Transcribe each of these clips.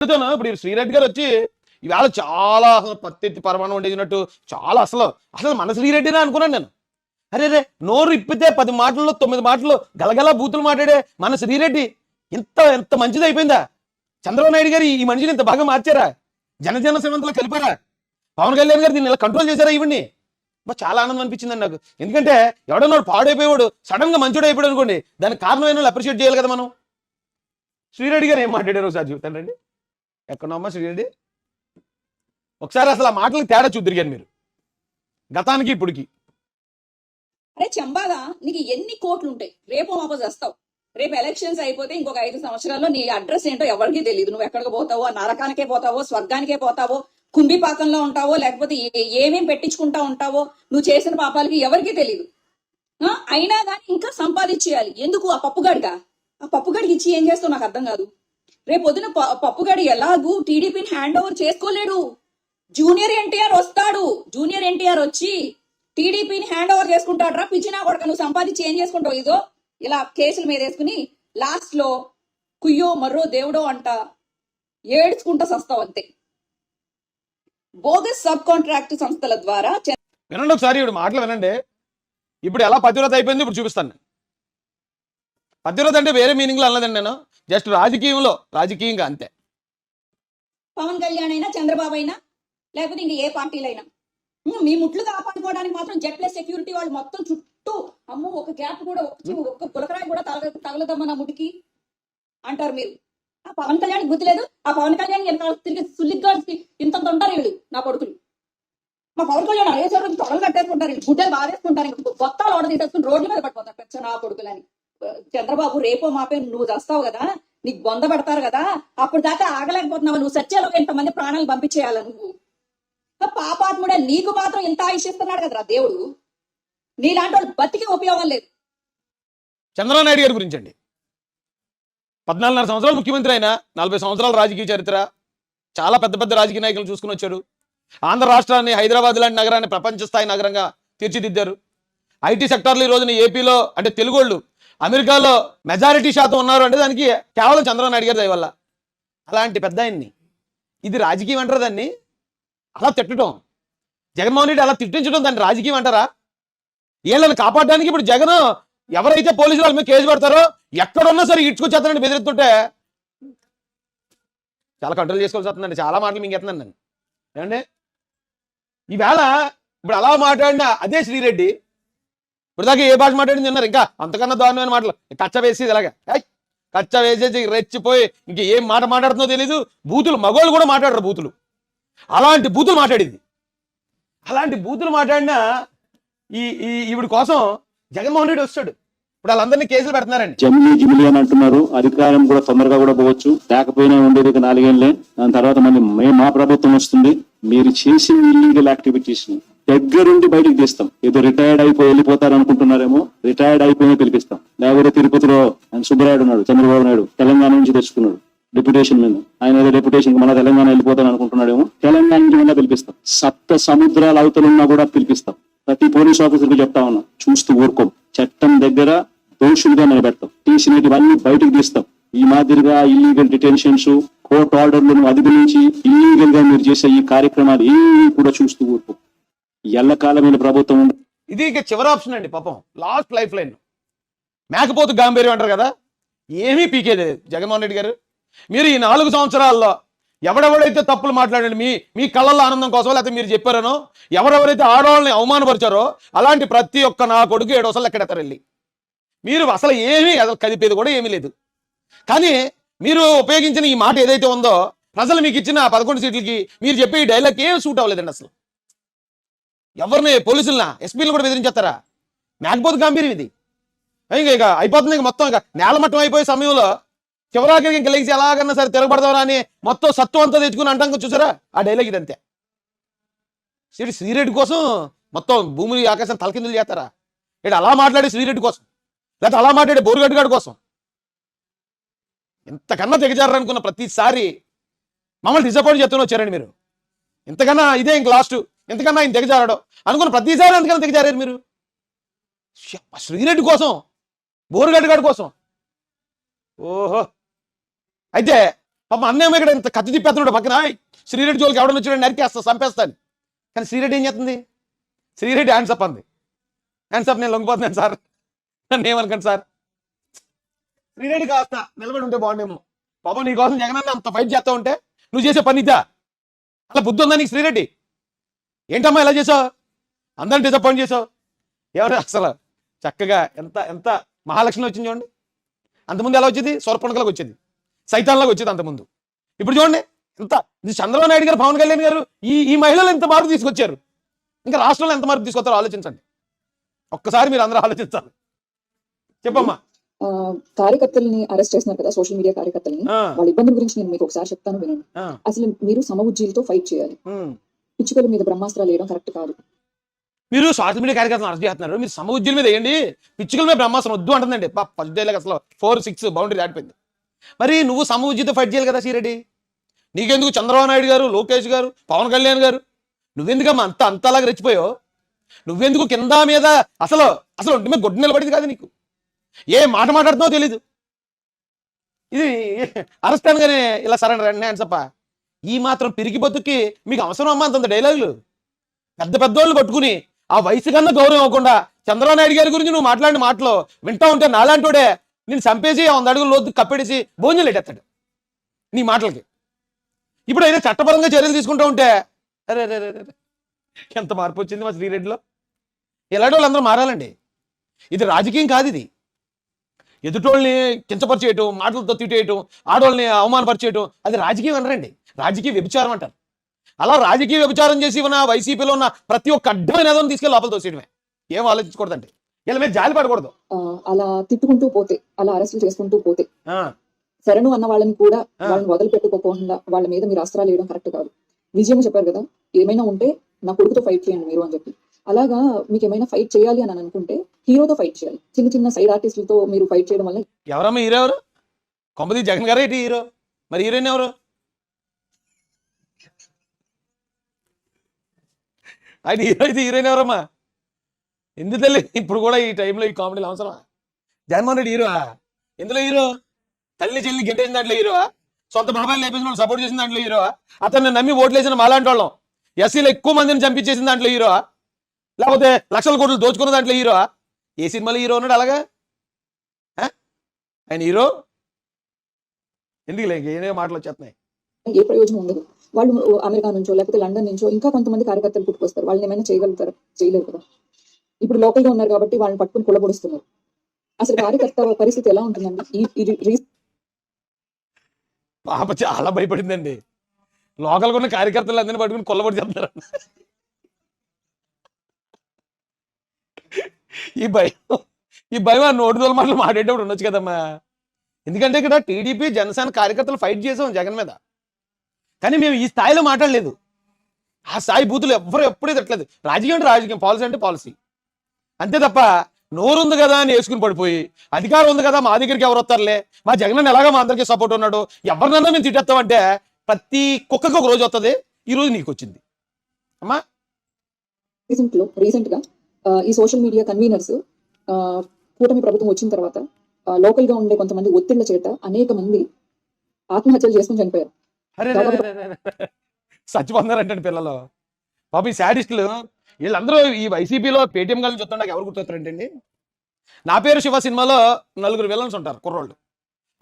ఇప్పుడు శ్రీరెడ్డి గారు వచ్చి ఈవేళ చాలా పత్తి పరమాణం వండేసినట్టు చాలా అసలు మన శ్రీరెడ్డినే అనుకున్నాను నేను. అరే రే నోరు ఇప్పితే 10 మాటల్లో 9 మాటలు గలగల బూతులు మాట్లాడే మన శ్రీరెడ్డి ఎంత మంచిది అయిపోయిందా? చంద్రబాబు నాయుడు గారు ఈ మనిషిని ఇంత బాగా మార్చారా? జనజన శ్రీమంతులు కలిపారా? పవన్ కళ్యాణ్ గారు దీన్ని ఇలా కంట్రోల్ చేశారా? ఇవన్నీ చాలా ఆనందం అనిపించిందండి నాకు. ఎందుకంటే ఎవడన్నాడు పాడైపోయాడు సడన్ గా మంచోడు అయిపోయాడు అనుకోండి, దానికి కారణమైన అప్రిషియేట్ చేయాలి కదా మనం. శ్రీరెడ్డి గారు ఏం మాట్లాడారు ఒకసారి చూస్తాను రండి. ఎక్కడమ్మా శ్రీరెడ్డి? ఒకసారి అసలు ఆ మాటలకు తేడా చూద్దరిగాను మీరు గతానికి ఇప్పటికి. అరే చంబాగా నీకు ఎన్ని కోట్లు ఉంటాయి, రేపు వాపస్ వస్తావు. రేపు ఎలక్షన్స్ అయిపోతే ఇంకొక 5 సంవత్సరాల్లో నీ అడ్రస్ ఏంటో ఎవరికి తెలియదు. నువ్వు ఎక్కడికి పోతావో, నరకానికే పోతావో, స్వర్గానికే పోతావో, కుంభిపాకంలో ఉంటావో, లేకపోతే ఏమేం పెట్టించుకుంటా ఉంటావో, నువ్వు చేసిన పాపాలకి ఎవరికి తెలియదు. అయినా కానీ ఇంకా సంపాదించేయాలి. ఎందుకు? ఆ పప్పుగాడిగా, ఆ పప్పుగాడికి ఇచ్చి ఏం చేస్తావు నాకు అర్థం కాదు. రేపు పొద్దున పప్పుగాడి ఎలాగూ టీడీపీని హ్యాండ్ ఓవర్ చేసుకోలేడు. జూనియర్ ఎన్టీఆర్ వస్తాడు. జూనియర్ ఎన్టీఆర్ వచ్చి టీడీపీని హ్యాండ్ ఓవర్ చేసుకుంటాడు. పిచ్చినా కొడక నువ్వు సంపాదించి ఏం చేసుకుంటావు? ఇదో ఇలా కేసుల మీద వేసుకుని లాస్ట్ లో కుయ్యో మర్రో దేవుడో అంట ఏడ్చుకుంటా సస్తావు అంతే. బోగస్ సబ్ కాంట్రాక్ట్ సంస్థల ద్వారా వినండి ఒకసారి ఇప్పుడు మాటలు వినండి. ఇప్పుడు ఎలా పతివ్రత అయిపోయింది ఇప్పుడు చూపిస్తాను. పతివ్రత అంటే వేరే మీనింగ్ లో అన్నదండి నేను, జస్ట్ రాజకీయంగా అంతే. పవన్ కళ్యాణ్ అయినా చంద్రబాబు అయినా లేకపోతే ఇంక ఏ పార్టీలైనా మీ ముట్లు కాపాడుకోవడానికి మాత్రం జెట్లెస్ సెక్యూరిటీ వాళ్ళు మొత్తం చుట్టూ అమ్మో ఒక గ్యాప్ కూడా ఒక్క గులకరాయి కూడా తగలదమ్మా నా ముడికి అంటారు మీరు. ఆ పవన్ కళ్యాణ్ బుద్ధి లేదు. ఆ పవన్ కళ్యాణ్ తిరిగి సుల్లిగ్గా ఇంత ఉంటారు వీళ్ళు నా కొడుకులు. మా పవన్ కళ్యాణ్ అయ్యేసారి తొడలు కట్టేసుకుంటారు, వీళ్ళు గుడ్డలు బాధేసుకుంటారు, గొత్తాలు ఆర్డర్ తీసేసుకుని రోడ్ల మీద పడిపోతారు పెచ్చ నా కొడుకులని. చంద్రబాబు రేపో మాపే నువ్వు చేస్తావు కదా, నీకు బొంద పెడతారు కదా, అప్పుడు దాకా ఆగలేకపోతున్నావు. నువ్వు సత్యాలో ఎంతమంది ప్రాణాలు పంపించేయాల నువ్వు? పాపాత్ముడే, నీకు మాత్రం ఎంత ఆయుషిస్తున్నాడు కదరా దేవుడు. నీలాంటి వాళ్ళు బతికే ఉపయోగం లేదు. చంద్రబాబు నాయుడు గారి గురించి అండి, 14.5 సంవత్సరాలు ముఖ్యమంత్రి అయినా 40 సంవత్సరాల రాజకీయ చరిత్ర, చాలా పెద్ద రాజకీయ నాయకులు చూసుకుని వచ్చారు. ఆంధ్ర రాష్ట్రాన్ని, హైదరాబాద్ లాంటి నగరాన్ని ప్రపంచ స్థాయి నగరంగా తీర్చిదిద్దారు. ఐటీ సెక్టార్లో ఈ రోజున ఏపీలో అంటే తెలుగోళ్ళు అమెరికాలో మెజారిటీ శాతం ఉన్నారు అంటే దానికి కేవలం చంద్రబాబు నాయుడు గారి దయ వల్ల. అలాంటి పెద్ద ఆయన్ని ఇది రాజకీయం అంటారు దాన్ని? అలా తిట్టడం, జగన్మోహన్ రెడ్డి అలా తిట్టించడం దాన్ని రాజకీయం అంటారా? వీళ్ళని కాపాడడానికి ఇప్పుడు జగన్ ఎవరైతే పోలీసులు వాళ్ళ మీద కేసు పెడతారో ఎక్కడున్నా సరే ఇడ్చుకొచ్చేస్తానండి బెదిరిస్తుంటే చాలా కంట్రోల్ చేసుకోవాల్సి వస్తుందండి. చాలా మాటలు మీకు ఎత్తున్నాను నేను ఏమండి. ఈవేళ ఇప్పుడు అలా మాట్లాడిన అదే శ్రీరెడ్డి ఇప్పుడు దాకా ఏ భాష మాట్లాడింది తిన్నారు, ఇంకా అంతకన్నా దారుణమైన మాటలు కచ్చ వేసేది ఇలాగా కచ్చ వేసేసి రెచ్చిపోయి ఇంక ఏం మాట మాట్లాడుతుందో తెలీదు. బూతులు మగోళ్ళు కూడా మాట్లాడరు బూతులు, అలాంటి బూతులు మాట్లాడింది. అలాంటి బూతులు మాట్లాడినా ఈవిడ కోసం జగన్మోహన్ రెడ్డి వస్తాడు. ఇప్పుడు వాళ్ళందరినీ కేసులు పెడుతున్నారండి. జమిలీ అని అంటున్నారు. అధికారం కూడా తొందరగా కూడా పోవచ్చు, లేకపోయినా ఉండేది 4 ఏళ్ళే. దాని తర్వాత మళ్ళీ మా ప్రభుత్వం వస్తుంది. మీరు చేసిన ఇల్లీగల్ యాక్టివిటీస్ ని దగ్గరుండి బయటకు తీస్తాం. ఏదో రిటైర్డ్ అయిపోయి వెళ్ళిపోతారు అనుకుంటున్నారేమో, రిటైర్డ్ అయిపోయినా పిలిపిస్తాం. లేకపోతే తిరుపతిలో ఆయన సుబ్బరాయుడు ఉన్నాడు, చంద్రబాబు నాయుడు తెలంగాణ నుంచి తెచ్చుకున్నాడు డిప్యుటేషన్ మీద. ఆయన ఏదో డెప్యుటేషన్ మన తెలంగాణ వెళ్ళిపోతాను అనుకుంటున్నాడేమో, తెలంగాణ నుంచి కూడా పిలిపిస్తాం. సప్త సముద్రాల అవతలున్నా కూడా పిలిపిస్తాం. ప్రతి పోలీస్ ఆఫీసర్కి చెప్తా ఉన్నాం, చూస్తూ ఊరుకోం. చట్టం దగ్గర దోషులుగా నిలబెడతాం. తీసినటువన్నీ బయటకు తీస్తాం. ఈ మాదిరిగా ఇల్లీగల్ డిటెన్షన్స్, కోర్టు ఆర్డర్లను అధిగమించి ఇల్లీగల్ గా మీరు చేసే ఈ కార్యక్రమాలు ఏమీ కూడా చూస్తూ ఊరుకోం. ఎల్లకాలమైన ప్రభుత్వం. ఇది ఇక చివరి ఆప్షన్ అండి. పాపం లాస్ట్ లైఫ్ లైన్. మేకపోతు గాంభీర్యం అంటారు కదా, ఏమీ పీకేది జగన్మోహన్ రెడ్డి గారు. మీరు ఈ 4 సంవత్సరాల్లో ఎవడెవడైతే తప్పులు మాట్లాడండి మీ కళ్ళల్లో ఆనందం కోసం లేకపోతే మీరు చెప్పారనో, ఎవరెవరైతే ఆడవాళ్ళని అవమానపరిచారో అలాంటి ప్రతి ఒక్క నా కొడుకు 7 వసలు ఎక్కడెత్తారు వెళ్ళి. మీరు అసలు కదిపేది కూడా ఏమీ లేదు. కానీ మీరు ఉపయోగించిన ఈ మాట ఏదైతే ఉందో, ప్రజలు మీకు ఇచ్చిన 11 సీట్లకి మీరు చెప్పే ఈ డైలాగ్ ఏం సూట్ అవ్వలేదండి. అసలు ఎవరిని పోలీసులనా ఎస్పీలు కూడా బెదిరించేస్తారా? మేకపోతు గాంభీర్యం ఇది. ఇక అయిపోతుంది. ఇక మొత్తం ఇక నేలమట్టం అయిపోయే సమయంలో చివరాకి ఇంక లేచి ఎలాగన్నా సరే తిరగబడతారా అని మొత్తం సత్వం అంతా తెచ్చుకుని అంటాం చూసారా, ఆ డైలాగ్ ఇదంతే. శ్రీరెడ్డి కోసం మొత్తం భూమిని ఆకాశం తలకిందులు చేస్తారా? ఇటు అలా మాట్లాడే శ్రీరెడ్డి కోసం, లేకపోతే అలా మాట్లాడే బోరుగడ్డి గారి కోసం ఇంతకన్నా దిగజారనుకున్న ప్రతిసారి మమ్మల్ని డిసప్పాయింట్ చేస్తూనే వచ్చారండి మీరు. ఇంతకన్నా ఇదే ఇంక లాస్ట్, ఇంతకన్నా ఆయన దిగజారాడు అనుకున్న ప్రతిసారి ఎంతకన్నా దిగజారారు మీరు. శ్రీరెడ్డి కోసం, బోరుగడ్డి గారి కోసం. ఓహో. అయితే పాపం అన్నేమో ఇక్కడ ఇంత కత్తి తిప్పేస్తున్నాడు పక్కన, "ఏయ్, శ్రీరెడ్డి జోలికి ఎవడని వచ్చాడు నరికేస్తా చంపేస్తాను." కానీ శ్రీరెడ్డి ఏం చేస్తుంది? శ్రీరెడ్డి హ్యాండ్సప్ అంది. హ్యాండ్సప్, నేను లొంగిపోతున్నాను సార్, నన్ను ఏమనుకోండి సార్. శ్రీరెడ్డి కాస్త నిలబడి ఉంటే బాగుండేమో. పాపం నీకోసం జగనన్న అంత ఫైట్ చేస్తా ఉంటే నువ్వు చేసే పని ఇద్దా? అలా బుద్ధి ఉందా నీకు శ్రీరెడ్డి? ఏంటమ్మా ఇలా చేసావు? అందరిని డిసప్పాయింట్ చేసావు. ఎవరు అసలు చక్కగా ఎంత ఎంత మహాలక్ష్మి వచ్చింది చూడండి. అంతకుముందు ఎలా వచ్చేది? సొరపణకలకు వచ్చేది, సైతాన్లాగా వచ్చేది అంతకుముందు. ఇప్పుడు చూడండి ఎంత, ఇది చంద్రబాబు నాయుడు గారు, పవన్ కళ్యాణ్ గారు ఈ మహిళలు ఎంత మార్పు తీసుకొచ్చారు. ఇంకా రాష్ట్రంలో ఎంత మార్పు తీసుకొస్తారో ఆలోచించండి. ఒక్కసారి మీరు అందరూ ఆలోచించాలి. చెప్పమ్మా. కార్యకర్తల్ని అరెస్ట్ చేస్తున్నారు కదా, సోషల్ మీడియా కార్యకర్తల్ని. ఆ, వాళ్ళ ఇబ్బందుల గురించి నేను మీకు ఒకసారి చెప్తాను, వినండి. ఆ, అసలు మీరు సమఉజ్జీలతో ఫైట్ చేయాలి. ఉమ్. పిచ్చుకల మీద బ్రహ్మాస్త్రాలు వేయడం కరెక్ట్ కాదు. మీరు సోషల్ మీడియా కార్యకర్తలు అరెస్ట్ చేస్తున్నారు, మీరు సమఉజ్జీల మీద వేయండి, పిచ్చుకల మీద బ్రహ్మాస్త్రం వద్దు అంటుందండి. ఫస్ట్ డేలకు అసలు 4-6 బౌండరీ దాటిపోయింది. మరి నువ్వు సమఉజ్జీతో ఫైట్ చేయాలి కదా శ్రీరెడ్డి. నీకెందుకు చంద్రబాబు నాయుడు గారు, లోకేష్ గారు, పవన్ కళ్యాణ్ గారు, నువ్వెందుకమ్మా అంతలాగా రెచ్చిపోయావు? నువ్వెందుకు కింద మీద అసలు అసలు ఒంటి మీద గొడ్డు నిలబడింది కాదు నీకు, ఏ మాట మాట్లాడుతున్నావో తెలీదు. ఇది అరెస్ట్ అనగానే ఇలా సరెండర్ అండి హ్యాండ్సప్ప. ఈ మాత్రం పిరికి బతుక్కి మీకు అవసరం అమ్మా అంత డైలాగులు? పెద్ద పెద్దోళ్ళు పట్టుకుని ఆ వయసు కన్నా గౌరవం ఇవ్వకుండా చంద్రబాబు నాయుడు గారి గురించి నువ్వు మాట్లాడిన మాటలు వింటా ఉంటే నాలాంటోడే నేను చంపేసి 100 అడుగులు లోతు కప్పేసి భోజనం ఎట్టేస్తాడు నీ మాటలకి. ఇప్పుడు అయినా చట్టపరంగా చర్యలు తీసుకుంటూ ఉంటే అరే అరే అరే ఎంత మార్పు వచ్చింది మా శ్రీరెడ్డిలో. ఇలాంటి వాళ్ళు అందరూ మారాలండి. ఇది రాజకీయం కాదు, ఇది ఎదుటోళ్ళని కించపరిచేయటం, మాటలతో తిట్టేయటం, ఆడవాళ్ళని అవమానపరిచేయటం, అది రాజకీయం అనరండి, రాజకీయ వ్యభిచారం అంటారు. అలా రాజకీయ వ్యభిచారం చేసి ఉన్న వైసీపీలో ఉన్న ప్రతి ఒక్క అడ్డమైన ఏదో తీసుకెళ్ళి లోపల తోసేయడమే. ఏం ఆలోచించకూడదండి, వీళ్ళ మీద జాలి పడకూడదు. అలా తిట్టుకుంటూ పోతే, అలా అరెస్టులు చేసుకుంటూ పోతే, ఆ, శరణు అన్న వాళ్ళని కూడా ఆ. వాళ్ళని వదిలిపెట్టుకోకుండా వాళ్ళ మీద మీరు అస్త్రాలు వేయడం కరెక్ట్ కాదు. విజయం చెప్పారు కదా, ఏమైనా ఉంటే నా కొడుకుతో ఫైట్ చేయండి మీరు అని చెప్పి. అలాగా మీకు ఏమైనా ఫైట్ చేయాలి అని అనుకుంటే హీరోతో ఫైట్ చేయాలి. చిన్న చిన్న సైడ్ ఆర్టిస్టులతో మీరు ఫైట్ చేయడం వల్ల ఎవరమ్మా హీరో? ఎవరు? కొంపది జగన్ గారు ఏంటి హీరో? మరి హీరోయిన్ ఎవరు? ఆయన హీరో అయితే హీరోయిన్ ఎవరమ్మా? ఎందుకు తల్లి ఇప్పుడు కూడా ఈ టైంలో ఈ కామెడీలు అవసరమా? జగన్మోహన్ రెడ్డి హీరో? ఎందులో హీరో? తల్లి చెల్లి గెట్టేసిన దాంట్లో హీరోవా? సొంత బాబాయిని లేపేసిన వాళ్ళు సపోర్ట్ చేసిన దాంట్లో హీరోవా? అతన్ని నమ్మి ఓట్లు వేసిన మాలాంటి వాళ్ళం ఎస్సీలో ఎక్కువ మందిని చంపించేసిన దాంట్లో హీరోవా? లేకపోతే లక్షల కోట్లు దోచుకున్న దాంట్లో హీరోవా? ఏ సినిమాలో హీరో ఉన్నాడు అలాగా? ఆయన హీరో ఎందుకు లేక ఏదో మాటలు వచ్చేస్తున్నాయి. ఏ ప్రయోజనం ఉండదు. వాళ్ళు అమెరికా నుంచో లేకపోతే లండన్ నుంచో ఇంకా కొంతమంది కార్యకర్తలు పుట్టుకొస్తారు. వాళ్ళని ఏమైనా చేయగలుగుతారు? చేయలేరు కదా. ఇప్పుడు లోకల్ గా ఉన్నారు కాబట్టి వాళ్ళని పట్టుకుని కొలబొడుస్తున్నారు. అసలు కార్యకర్త పరిస్థితి ఎలా ఉంటుందండి? పాప చాలా భయపడిందండి. లోకల్గా ఉన్న కార్యకర్తలు అందరినీ పట్టుకుని కొల్లబడి చెప్తారు. ఈ భయం ఆ నోటి దోల మాటలు మాట్లాడేటప్పుడు ఉండొచ్చు కదమ్మా. ఎందుకంటే ఇక్కడ టీడీపీ జనసేన కార్యకర్తలు ఫైట్ చేసాం జగన్ మీద, కానీ మేము ఈ స్థాయిలో మాట్లాడలేదు. ఆ స్థాయి బూతులు ఎవ్వరు ఎప్పుడూ తిట్టలేదు. రాజకీయం అంటే రాజకీయం, పాలసీ అంటే పాలసీ, అంతే తప్ప నోరు ఉంది కదా అని వేసుకుని పడిపోయి అధికారం ఉంది కదా మా దగ్గరికి ఎవరు వస్తారులే, మా జగన్ ఎలాగా మా అందరికీ సపోర్ట్ ఉన్నాడు, ఎవరినన్నా మేము తిట్టేస్తామంటే ప్రతి కుక్కకి ఒక రోజు వస్తుంది. ఈ రోజు నీకు వచ్చింది అమ్మా. రీసెంట్ గా ఈ సోషల్ మీడియా కన్వీనర్స్ కూటమి ప్రభుత్వం వచ్చిన తర్వాత లోకల్ గా ఉండే కొంతమంది ఒత్తిళ్ల చేత అనేక మంది ఆత్మహత్యలు చేసుకుని చనిపోయారు. అరే చచ్చిపోతున్నారంటే పిల్లలు బాబు, ఈ శాడిస్టులు వీళ్ళందరూ ఈ వైసీపీలో పేటీఎం గాలని చూస్తుండగా ఎవరు గుర్తొస్తారంటండి? నా పేరు శివ సినిమాలో 4 విలన్స్ ఉంటారు, కుర్రోళ్ళు.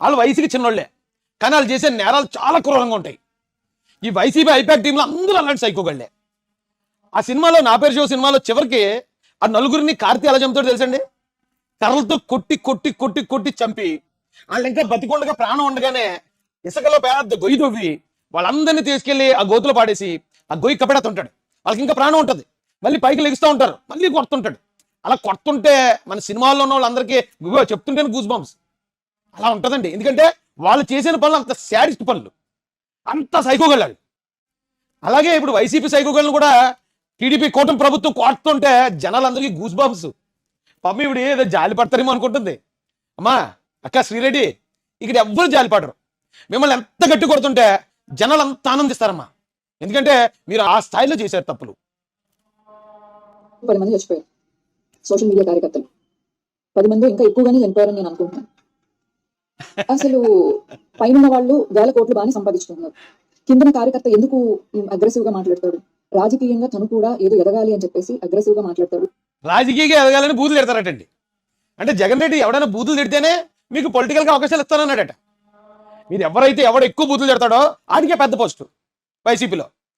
వాళ్ళు వయసుకి చిన్నోళ్లే, కానీ వాళ్ళు చేసే నేరాలు చాలా క్రూరంగా ఉంటాయి. ఈ వైసీపీ ఐపాక్ టీంలో అందరూ అలాంటి సైకోగళ్లే. ఆ సినిమాలో నా పేరు శివ సినిమాలో చివరికి ఆ 4గురిని కార్తీ ఎలా చంపుతాడు తెలుసండి? కర్రలతో కొట్టి కొట్టి కొట్టి కొట్టి చంపి వాళ్ళు ఇంకా బతికొండగా ప్రాణం ఉండగానే ఇసుకలో పెద్ద గొయ్యి తవ్వి వాళ్ళందరినీ తీసుకెళ్లి ఆ గోతులో పాడేసి ఆ గొయ్యి కపెడుతుంటాడు. వాళ్ళకి ఇంకా ప్రాణం ఉంటుంది, మళ్ళీ పైకి లెగుస్తూ ఉంటారు, మళ్ళీ కొడుతుంటాడు. అలా కొడుతుంటే మన సినిమాల్లో ఉన్న వాళ్ళందరికీ చెప్తుంటేనే గూస్ బంప్స్ అలా ఉంటుందండి. ఎందుకంటే వాళ్ళు చేసిన పనులు అంత శాడిస్ట్ పనులు, అంత సైకోగళ్ళు. అలాగే ఇప్పుడు వైసీపీ సైకోగళ్ళను కూడా టీడీపీ కూటమి ప్రభుత్వం కొడుతుంటే జనాలందరికీ గూస్ బంప్స్. పాపం ఇప్పుడు ఏదో జాలి పడతారేమో అనుకుంటుంది. అమ్మా అక్క శ్రీరెడ్డి, ఇక్కడ ఎవ్వరు జాలి పడరు. మిమ్మల్ని ఎంత గట్టి కొడుతుంటే జనాలు అంత ఆనందిస్తారమ్మా, ఎందుకంటే మీరు ఆ స్థాయిలో చేశారు తప్పులు. 10 మంది చచ్చిపోయారు సోషల్ మీడియా కార్యకర్తలు. 10 మంది ఇంకా ఎక్కువగానే చనిపోయారని నేను అనుకుంటున్నాను. అసలు పైన వాళ్ళు వేల కోట్లు బాగానే సంపాదించుకుంటున్నారు. కిందన కార్యకర్త ఎందుకు అగ్రెసివ్ గా మాట్లాడతాడు? రాజకీయంగా తను కూడా ఏదో ఎదగాలి అని చెప్పేసి అగ్రెసివ్ గా మాట్లాడతాడు. రాజకీయంగా ఎదగాలని బూతులు తిడతారటండి. అంటే జగన్ రెడ్డి ఎవడైనా బూతులు తిడితేనే మీకు పొలిటికల్గా అవకాశాలు ఇస్తానన్నాడట. మీరు ఎవరైతే ఎవడు ఎక్కువ బూతులు తిడతాడో ఆడికే పెద్ద పోస్టు వైసీపీలో.